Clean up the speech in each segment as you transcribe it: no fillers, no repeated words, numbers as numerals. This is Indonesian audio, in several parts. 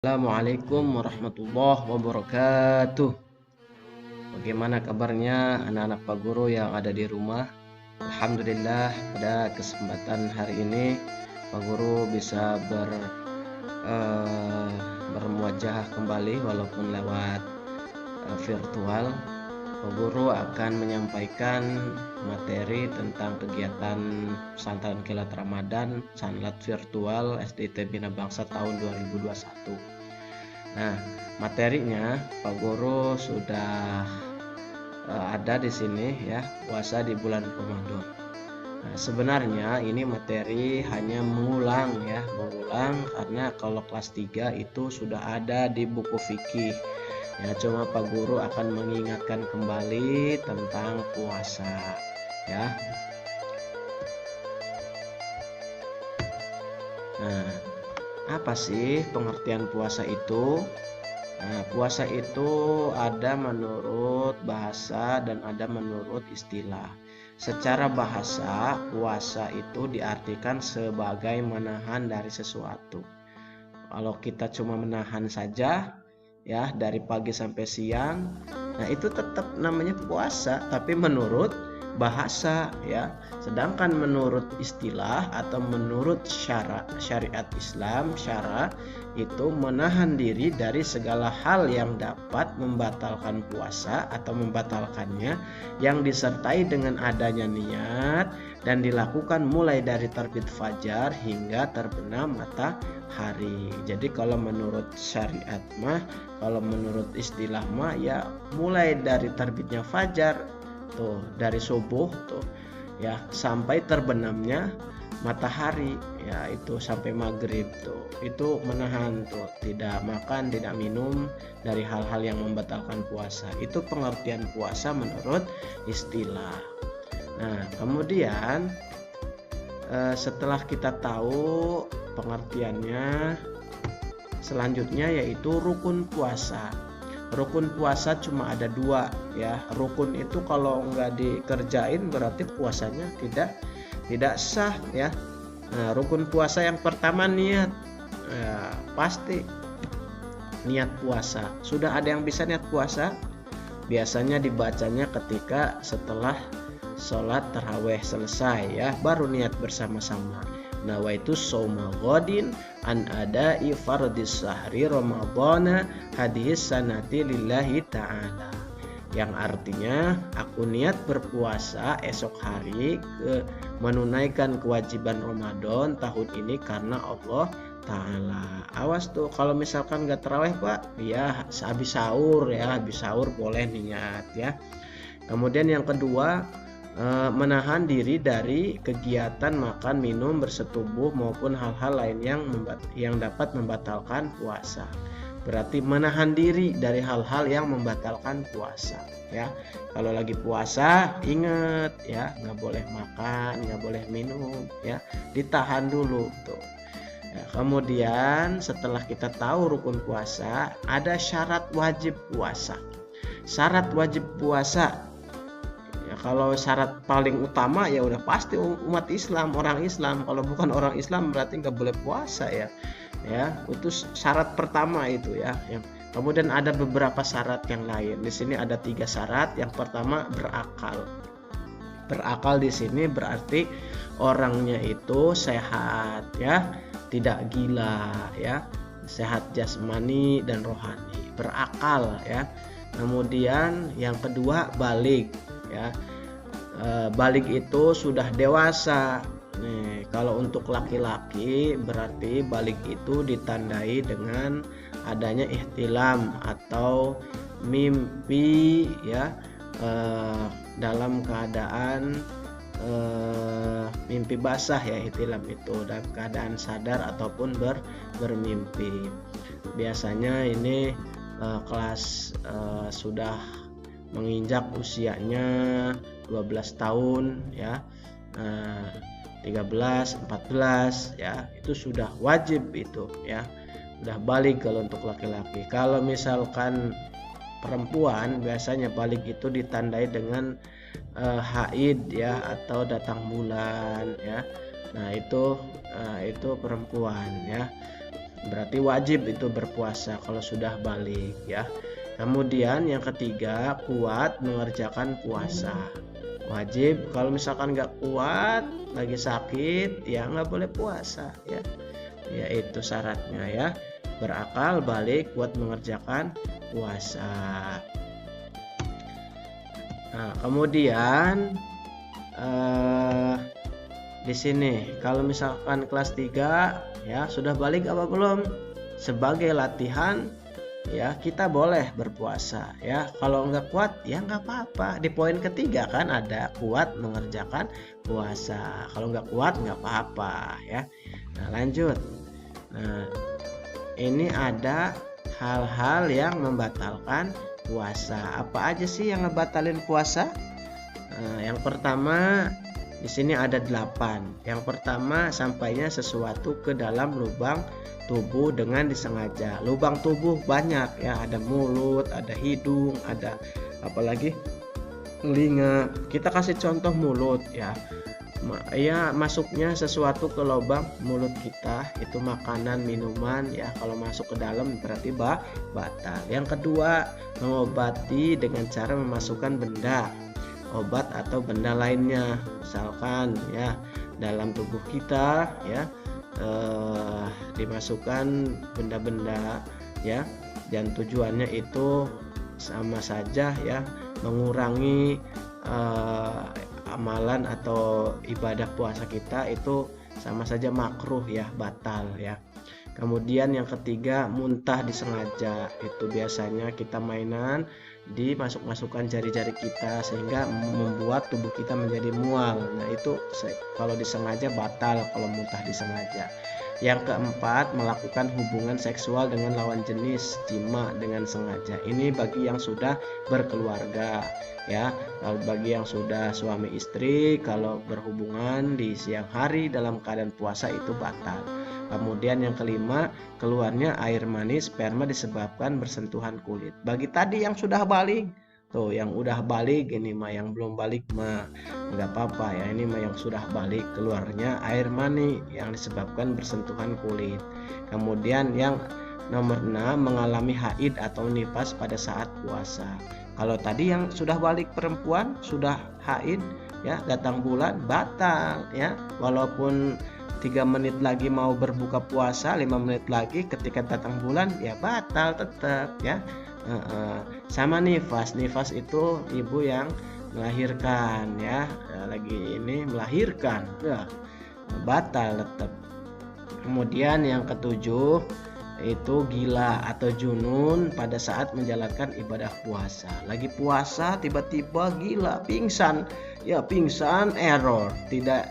Assalamualaikum warahmatullahi wabarakatuh. Bagaimana kabarnya anak-anak Pak Guru yang ada di rumah? Alhamdulillah, pada kesempatan hari ini Pak Guru bisa bermuajah kembali walaupun lewat virtual. Pak Guru akan menyampaikan materi tentang kegiatan pesantren kilat Ramadan sanlat virtual SDT Bina Bangsa tahun 2021. Nah, materinya Pak Guru sudah ada di sini ya, puasa di bulan Ramadan. Nah, sebenarnya ini materi hanya mengulang karena kalau kelas 3 itu sudah ada di buku fikih. Ya, cuma Pak Guru akan mengingatkan kembali tentang puasa ya. Nah, apa sih pengertian puasa itu? Nah, puasa itu ada menurut bahasa dan ada menurut istilah. Secara bahasa, puasa itu diartikan sebagai menahan dari sesuatu. Kalau kita cuma menahan saja ya dari pagi sampai siang, nah itu tetap namanya puasa, tapi menurut bahasa ya. Sedangkan menurut istilah atau menurut syariat Islam, syara itu menahan diri dari segala hal yang dapat membatalkan puasa atau membatalkannya, yang disertai dengan adanya niat dan dilakukan mulai dari terbit fajar hingga terbenam matahari. Jadi kalau menurut syariat mah, kalau menurut istilah mah ya mulai dari terbitnya fajar tuh, dari subuh tuh ya sampai terbenamnya matahari ya, itu sampai maghrib tuh, itu menahan tuh, tidak makan tidak minum dari hal-hal yang membatalkan puasa. Itu pengertian puasa menurut istilah. Nah, kemudian setelah kita tahu pengertiannya, selanjutnya yaitu rukun puasa. Rukun puasa cuma ada 2 ya. Rukun itu kalau nggak dikerjain berarti puasanya tidak sah ya. Nah, rukun puasa yang pertama niat. Ya, pasti niat puasa. Sudah ada yang bisa niat puasa? Biasanya dibacanya ketika setelah sholat tarawih selesai ya, baru niat bersama-sama. Nawaitu shauma ghadin an ada'i fardhis sahri ramadhana hadhihi sanati lillahi ta'ala, yang artinya aku niat berpuasa esok hari menunaikan kewajiban Ramadan tahun ini karena Allah Ta'ala. Awas tuh kalau misalkan gak terawih Pak ya, habis sahur boleh niat ya. Kemudian yang kedua, menahan diri dari kegiatan makan, minum, bersetubuh maupun hal-hal lain yang dapat membatalkan puasa. Berarti menahan diri dari hal-hal yang membatalkan puasa ya. Kalau lagi puasa ingat ya, nggak boleh makan, nggak boleh minum ya, ditahan dulu tuh ya. Kemudian setelah kita tahu rukun puasa, ada syarat wajib puasa. Syarat wajib puasa ya, kalau syarat paling utama ya udah pasti umat Islam, orang Islam. Kalau bukan orang Islam berarti nggak boleh puasa ya. Itu syarat pertama itu ya. Kemudian ada beberapa syarat yang lain. Di sini ada 3 syarat. Yang pertama berakal. Berakal di sini berarti orangnya itu sehat ya, tidak gila ya, sehat jasmani dan rohani, berakal ya. Kemudian yang kedua balik ya. Balik itu sudah dewasa. Nih, kalau untuk laki-laki berarti balik itu ditandai dengan adanya ihtilam atau mimpi ya, dalam keadaan mimpi basah ya, ihtilam itu dalam keadaan sadar ataupun bermimpi. Biasanya ini kelas sudah menginjak usianya 12 tahun ya, 13, 14 ya, itu sudah wajib itu ya, udah balik kalau untuk laki-laki. Kalau misalkan perempuan biasanya balik itu ditandai dengan haid ya atau datang bulan ya. Nah itu perempuan ya. berarti wajib itu berpuasa kalau sudah balik ya. Kemudian yang ketiga, kuat mengerjakan puasa. Wajib, kalau misalkan nggak kuat, lagi sakit, ya nggak boleh puasa ya. Ya itu syaratnya ya. Berakal, balik, kuat mengerjakan puasa. Nah, kemudian di sini kalau misalkan kelas 3 ya sudah balik apa belum? Sebagai latihan ya kita boleh berpuasa ya. Kalau nggak kuat ya nggak apa-apa. Di poin ketiga kan ada kuat mengerjakan puasa. Kalau nggak kuat nggak apa-apa ya. Nah lanjut. Nah ini ada hal-hal yang membatalkan puasa. Apa aja sih yang ngebatalin puasa? Yang pertama di sini ada 8. Yang pertama, sampainya sesuatu ke dalam lubang tubuh dengan disengaja. Lubang tubuh banyak ya, ada mulut, ada hidung, ada apalagi telinga. Kita kasih contoh mulut ya. Ya masuknya sesuatu ke lubang mulut kita itu makanan, minuman ya. Kalau masuk ke dalam berarti batal. Yang kedua, mengobati dengan cara memasukkan benda, obat atau benda lainnya, misalkan ya dalam tubuh kita ya dimasukkan benda-benda ya, dan tujuannya itu sama saja ya mengurangi amalan atau ibadah puasa kita, itu sama saja makruh ya, batal ya. Kemudian yang ketiga, muntah disengaja. Itu biasanya kita mainan dimasuk-masukkan jari-jari kita sehingga membuat tubuh kita menjadi mual. Nah itu kalau disengaja batal kalau muntah disengaja. Yang keempat, melakukan hubungan seksual dengan lawan jenis, jima dengan sengaja. Ini bagi yang sudah berkeluarga ya. Kalau bagi yang sudah suami istri, kalau berhubungan di siang hari dalam keadaan puasa itu batal. Kemudian yang kelima, keluarnya air mani sperma disebabkan bersentuhan kulit. Bagi tadi yang sudah balik, tuh yang udah balik ini mah, yang belum balik mah nggak apa-apa ya. Ini mah yang sudah balik, keluarnya air mani yang disebabkan bersentuhan kulit. Kemudian yang nomor 6, mengalami haid atau nifas pada saat puasa. Kalau tadi yang sudah balik perempuan sudah haid ya, datang bulan, batal ya. Walaupun 3 menit lagi mau berbuka puasa, 5 menit lagi ketika datang bulan ya batal tetap ya. Sama nifas itu ibu yang melahirkan ya, lagi ini melahirkan ya, batal tetap. Kemudian yang ketujuh itu gila atau junun pada saat menjalankan ibadah puasa. Lagi puasa tiba-tiba gila, pingsan ya, pingsan error, tidak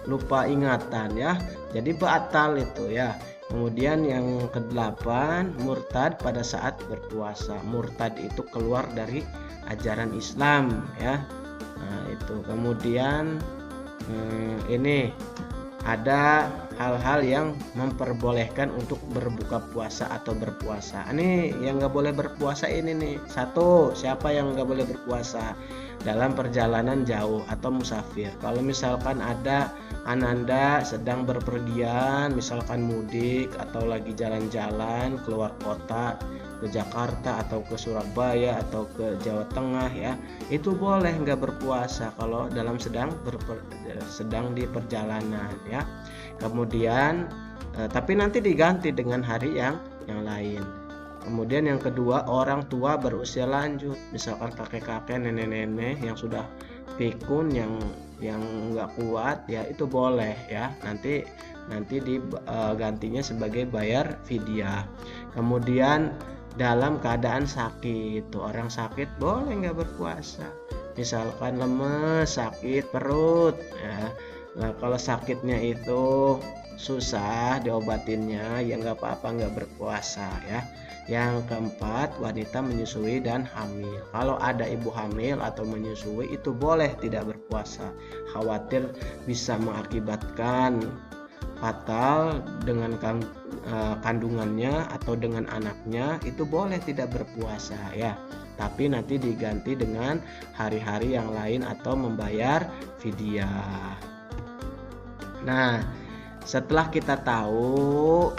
lupa ingatan ya, jadi batal itu ya. Kemudian yang ke-8, murtad pada saat berpuasa. Murtad itu keluar dari ajaran Islam ya. Nah itu. Kemudian ini ada hal-hal yang memperbolehkan untuk berbuka puasa atau berpuasa. Ini yang nggak boleh berpuasa ini nih. 1, siapa yang nggak boleh berpuasa? Dalam perjalanan jauh atau musafir. Kalau misalkan ada ananda sedang berpergian, misalkan mudik atau lagi jalan-jalan keluar kota ke Jakarta atau ke Surabaya atau ke Jawa Tengah ya, itu boleh nggak berpuasa kalau dalam sedang di perjalanan ya. Kemudian tapi nanti diganti dengan hari yang lain. Kemudian yang kedua, orang tua berusia lanjut, misalkan kakek-kakek, nenek-nenek yang sudah pikun, yang nggak kuat ya, itu boleh ya, nanti digantinya sebagai bayar fidyah. Kemudian dalam keadaan sakit, tuh orang sakit boleh nggak berpuasa, misalkan lemes, sakit perut ya. Nah kalau sakitnya itu susah diobatinnya ya nggak apa-apa, nggak berpuasa ya. Yang keempat, wanita menyusui dan hamil. Kalau ada ibu hamil atau menyusui itu boleh tidak berpuasa, khawatir bisa mengakibatkan fatal dengan kandungannya atau dengan anaknya, itu boleh tidak berpuasa ya. Tapi nanti diganti dengan hari-hari yang lain atau membayar fidyah. Nah, setelah kita tahu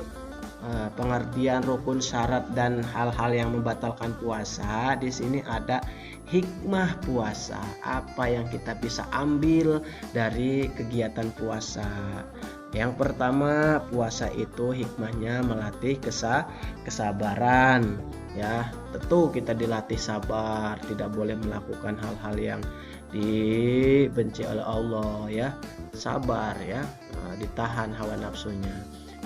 pengertian rukun, syarat dan hal-hal yang membatalkan puasa, di sini ada hikmah puasa. Apa yang kita bisa ambil dari kegiatan puasa? Yang pertama, puasa itu hikmahnya melatih kesabaran. Ya, tentu kita dilatih sabar, tidak boleh melakukan hal-hal yang dibenci oleh Allah ya. Sabar ya, ditahan hawa nafsunya.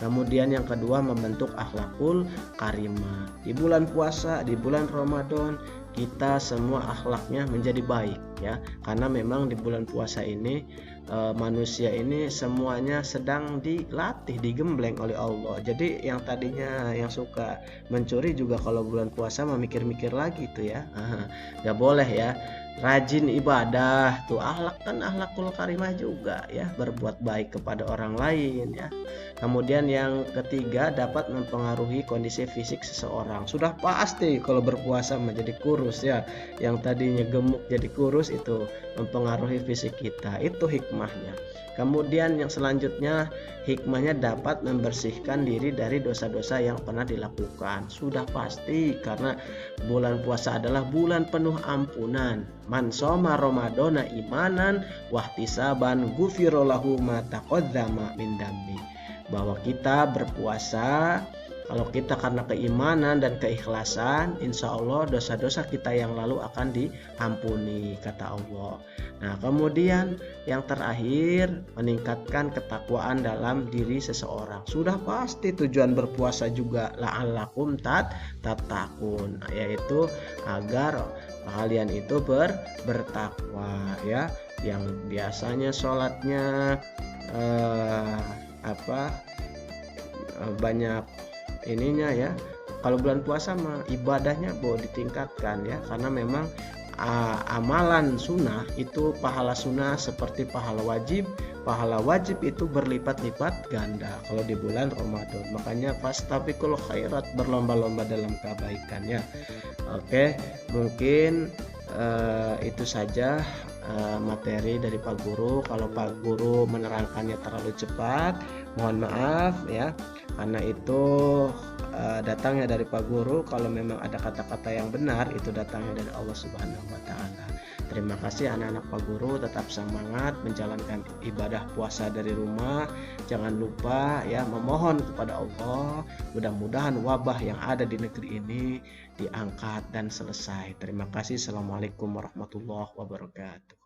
Kemudian yang kedua, membentuk akhlakul karimah. Di bulan puasa, di bulan Ramadan, kita semua akhlaknya menjadi baik ya. Karena memang di bulan puasa ini manusia ini semuanya sedang dilatih, digembleng oleh Allah. Jadi yang tadinya yang suka mencuri juga kalau bulan puasa memikir-mikir lagi tuh ya. Gak boleh ya. Rajin ibadah tuh, akhlak kan akhlakul karimah juga ya, berbuat baik kepada orang lain ya. Kemudian yang ketiga, dapat mempengaruhi kondisi fisik seseorang. Sudah pasti kalau berpuasa menjadi kurus ya, yang tadinya gemuk jadi kurus, itu mempengaruhi fisik kita, itu hikmahnya. Kemudian yang selanjutnya, hikmahnya dapat membersihkan diri dari dosa-dosa yang pernah dilakukan. Sudah pasti karena bulan puasa adalah bulan penuh ampunan. Man shoma ramadhana imanan wahtisaban ghufirallahu ma taqaddama min dambi. Bahwa kita berpuasa, kalau kita karena keimanan dan keikhlasan, insya Allah dosa-dosa kita yang lalu akan diampuni, kata Allah. Nah, kemudian yang terakhir, meningkatkan ketakwaan dalam diri seseorang. Sudah pasti tujuan berpuasa juga la'allakum tattaqun, yaitu agar kalian itu bertakwa ya. Yang biasanya sholatnya banyak ininya ya, kalau bulan puasa mah ibadahnya boleh ditingkatkan ya, karena memang amalan sunnah itu pahala sunnah seperti pahala wajib itu berlipat-lipat ganda kalau di bulan Ramadan. Makanya fastabiqul khairat, berlomba-lomba dalam kebaikan ya. Oke, mungkin itu saja materi dari Pak Guru. Kalau Pak Guru menerangkannya terlalu cepat, mohon maaf ya, karena itu datangnya dari Pak Guru. Kalau memang ada kata-kata yang benar, itu datangnya dari Allah Subhanahu wa Ta'ala. Terima kasih anak-anak Pak Guru, tetap semangat menjalankan ibadah puasa dari rumah. Jangan lupa ya, memohon kepada Allah, mudah-mudahan wabah yang ada di negeri ini diangkat dan selesai. Terima kasih. Assalamualaikum warahmatullahi wabarakatuh.